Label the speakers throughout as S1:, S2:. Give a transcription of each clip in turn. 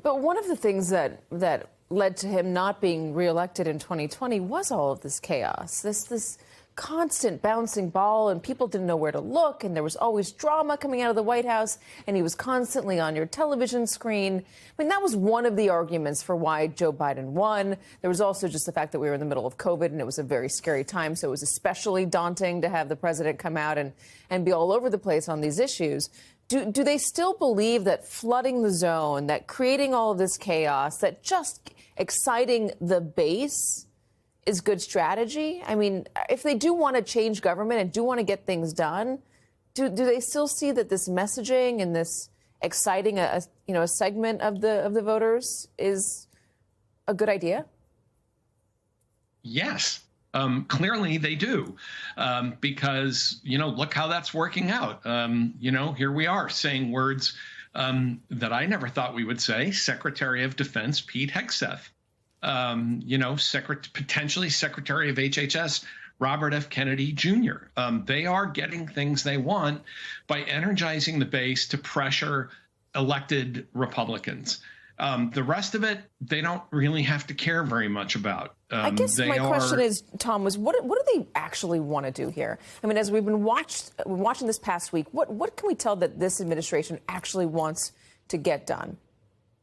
S1: But one of the things that led to him not being reelected in 2020 was all of this chaos, this constant bouncing ball, and people didn't know where to look, and there was always drama coming out of the White House, and he was constantly on your television screen. I mean, that was one of the arguments for why Joe Biden won. There was also just the fact that we were in the middle of COVID, and it was a very scary time, so it was especially daunting to have the president come out and be all over the place on these issues. Do they still believe that flooding the zone, that creating all of this chaos, that just exciting the base is good strategy? I mean, if they do want to change government and do want to get things done, do they still see that this messaging and this exciting a segment of the voters is a good idea?
S2: Yes. Clearly they do, because, look how that's working out. Here we are saying words that I never thought we would say. Secretary of Defense Pete Hegseth, potentially Secretary of HHS Robert F. Kennedy Jr. They are getting things they want by energizing the base to pressure elected Republicans. The rest of it, they don't really have to care very much about.
S1: I guess my question is, Tom, what do they actually want to do here? I mean, as we've been watching this past week, what can we tell that this administration actually wants to get done?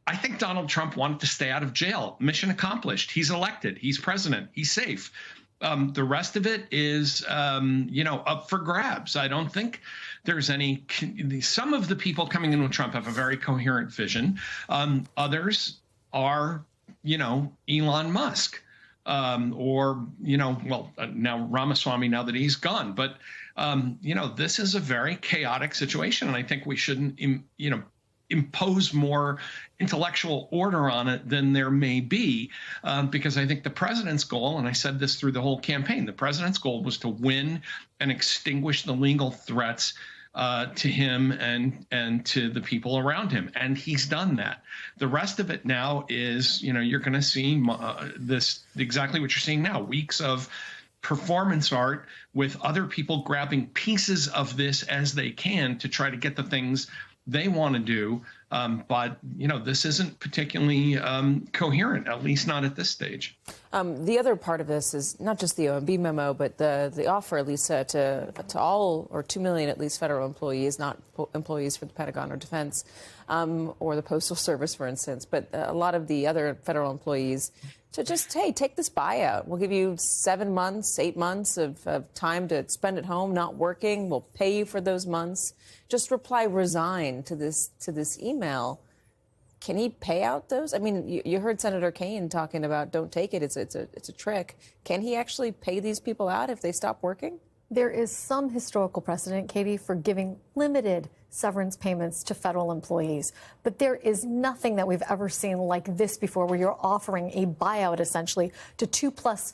S2: I think Donald Trump wanted to stay out of jail. Mission accomplished. He's elected. He's president. He's safe. The rest of it is, up for grabs. I don't think there's any. Some of the people coming in with Trump have a very coherent vision. Others are, Elon Musk now Ramaswamy, now that he's gone. But, this is a very chaotic situation. And I think we shouldn't, impose more intellectual order on it than there may be, because I think the president's goal, and I said this through the whole campaign, the president's goal was to win and extinguish the legal threats to him and to the people around him. And he's done that. The rest of it now is, you're going to see this exactly what you're seeing now, weeks of performance art with other people grabbing pieces of this as they can to try to get the things they want to do. But, this isn't particularly coherent, at least not at this stage.
S1: The other part of this is not just the OMB memo, but the offer, Lisa, to all, or 2 million at least, federal employees, not employees for the Pentagon or Defense or the Postal Service, for instance, but a lot of the other federal employees to just, hey, take this buyout. We'll give you 7 months, 8 months of time to spend at home, not working. We'll pay you for those months. Just reply resign to this email. Can he pay out those? I mean, you heard Senator Kaine talking about don't take it. It's a trick. Can he actually pay these people out if they stop working?
S3: There is some historical precedent, Katie, for giving limited severance payments to federal employees. But there is nothing that we've ever seen like this before, where you're offering a buyout essentially to 2+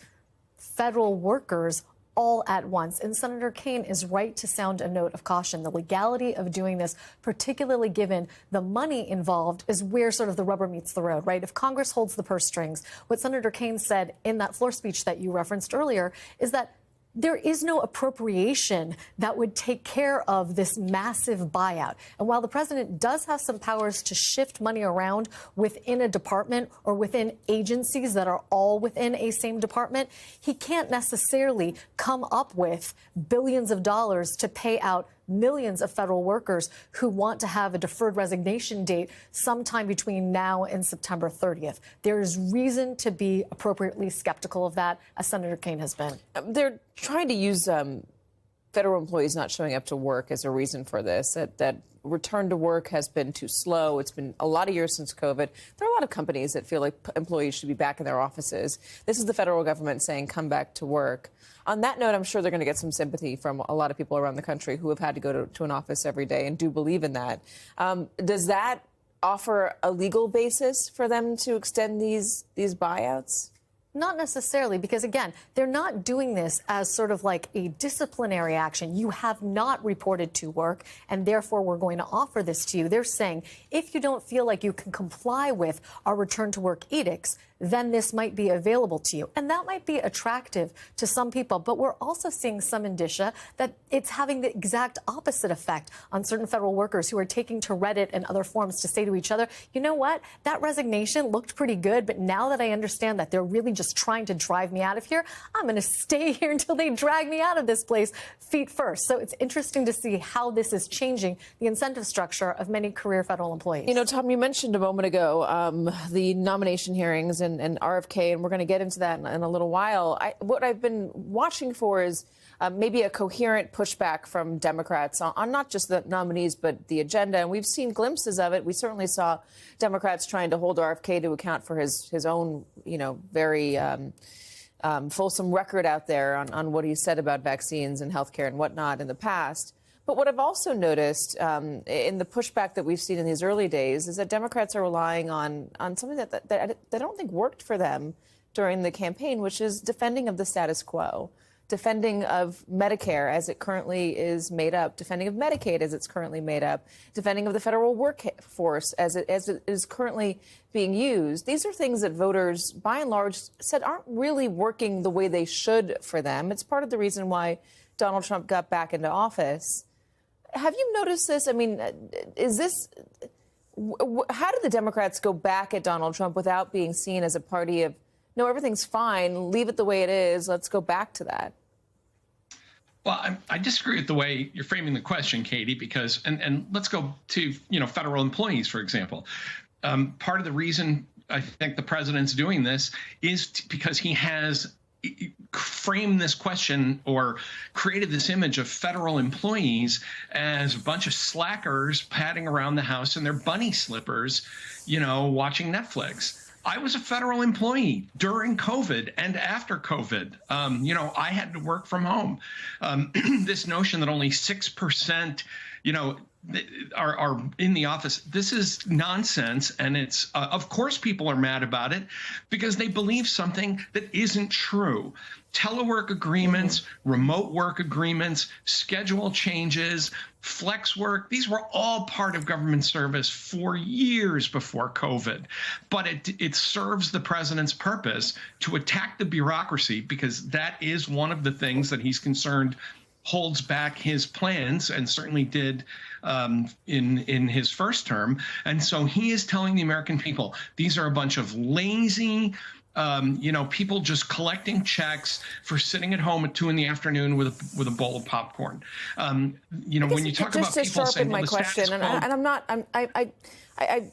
S3: federal workers all at once. And Senator Kaine is right to sound a note of caution. The legality of doing this, particularly given the money involved, is where sort of the rubber meets the road, right? If Congress holds the purse strings, what Senator Kaine said in that floor speech that you referenced earlier is that there is no appropriation that would take care of this massive buyout. And while the president does have some powers to shift money around within a department or within agencies that are all within a same department, he can't necessarily come up with billions of dollars to pay out millions of federal workers who want to have a deferred resignation date sometime between now and September 30th. There is reason to be appropriately skeptical of that, as Senator Kaine has been.
S1: They're trying to use federal employees not showing up to work as a reason for this, that return to work has been too slow. It's been a lot of years since COVID. There are a lot of companies that feel like employees should be back in their offices. This is the federal government saying, come back to work. On that note, I'm sure they're going to get some sympathy from a lot of people around the country who have had to go to an office every day and do believe in that. Does that offer a legal basis for them to extend these buyouts?
S3: Not necessarily, because again, they're not doing this as sort of like a disciplinary action. You have not reported to work, and therefore we're going to offer this to you. They're saying if you don't feel like you can comply with our return to work edicts, then this might be available to you. And that might be attractive to some people. But we're also seeing some indicia that it's having the exact opposite effect on certain federal workers who are taking to Reddit and other forums to say to each other, you know what, that resignation looked pretty good, but now that I understand that they're really just trying to drive me out of here, I'm going to stay here until they drag me out of this place feet first. So it's interesting to see how this is changing the incentive structure of many career federal employees.
S1: You know, Tom, you mentioned a moment ago the nomination hearings and RFK, and we're going to get into that in a little while. What I've been watching for is maybe a coherent pushback from Democrats on not just the nominees, but the agenda. And we've seen glimpses of it. We certainly saw Democrats trying to hold RFK to account for his own, you know, very fulsome record out there on what he said about vaccines and healthcare and whatnot in the past. But what I've also noticed in the pushback that we've seen in these early days is that Democrats are relying on something that I don't think worked for them during the campaign, which is defending of the status quo, defending of Medicare as it currently is made up, defending of Medicaid as it's currently made up, defending of the federal workforce as it is currently being used. These are things that voters, by and large, said aren't really working the way they should for them. It's part of the reason why Donald Trump got back into office. Have you noticed this? I mean, is this how did the Democrats go back at Donald Trump without being seen as a party of, no, everything's fine, leave it the way it is, let's go back to that?
S2: Well, I disagree with the way you're framing the question, Katie, because and let's go to, you know, federal employees, for example. Part of the reason I think the president's doing this is because he has framed this question or created this image of federal employees as a bunch of slackers padding around the house in their bunny slippers, you know, watching Netflix. I was a federal employee during COVID and after COVID. You know, I had to work from home. This notion that only 6%, you know, are in the office. This is nonsense. And it's, of course, people are mad about it because they believe something that isn't true. Telework agreements, remote work agreements, schedule changes, flex work. These were all part of government service for years before COVID. But it serves the president's purpose to attack the bureaucracy because that is one of the things that he's concerned holds back his plans, and certainly did in his first term. And so he is telling the American people, these are a bunch of lazy, you know, people just collecting checks for sitting at home at 2 p.m. with a bowl of popcorn. You know, when you talk about people saying, well, the status quo,
S1: and I'm not,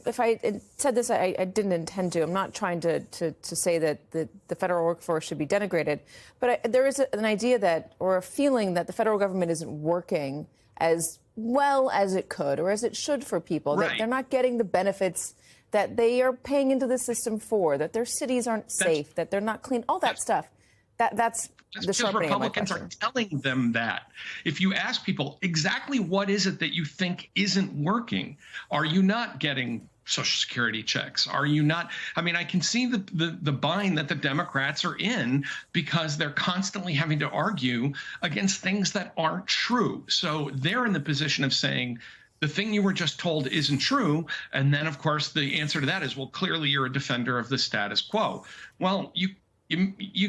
S1: if I said this, I didn't intend to. I'm not trying to say that the federal workforce should be denigrated, but there is an idea that, or a feeling that the federal government isn't working as well as it could or as it should for people,
S2: right,
S1: that they're not getting the benefits that they are paying into the system for, that their cities aren't safe, that they're not clean, all that stuff. That's the sharpening of my question.
S2: Republicans are telling them that. If you ask people exactly what is it that you think isn't working, are you not getting Social Security checks? Are you not? I mean, I can see the bind that the Democrats are in because they're constantly having to argue against things that aren't true. So they're in the position of saying, the thing you were just told isn't true. And then, of course, the answer to that is, well, clearly you're a defender of the status quo. Well, you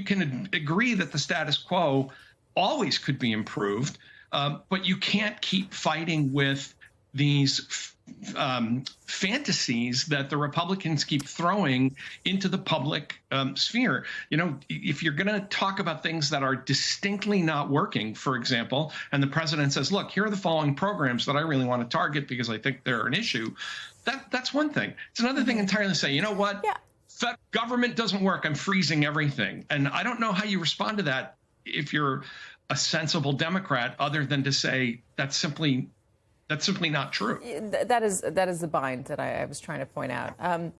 S2: can agree that the status quo always could be improved, but you can't keep fighting with these fantasies that the Republicans keep throwing into the public sphere. You know, if you're going to talk about things that are distinctly not working, for example, and the president says, look, here are the following programs that I really want to target because I think they're an issue, that's one thing. It's another thing entirely to say, you know what? Yeah. Government doesn't work. I'm freezing everything. And I don't know how you respond to that if you're a sensible Democrat, other than to say that's simply not true.
S1: That is the bind that I was trying to point out.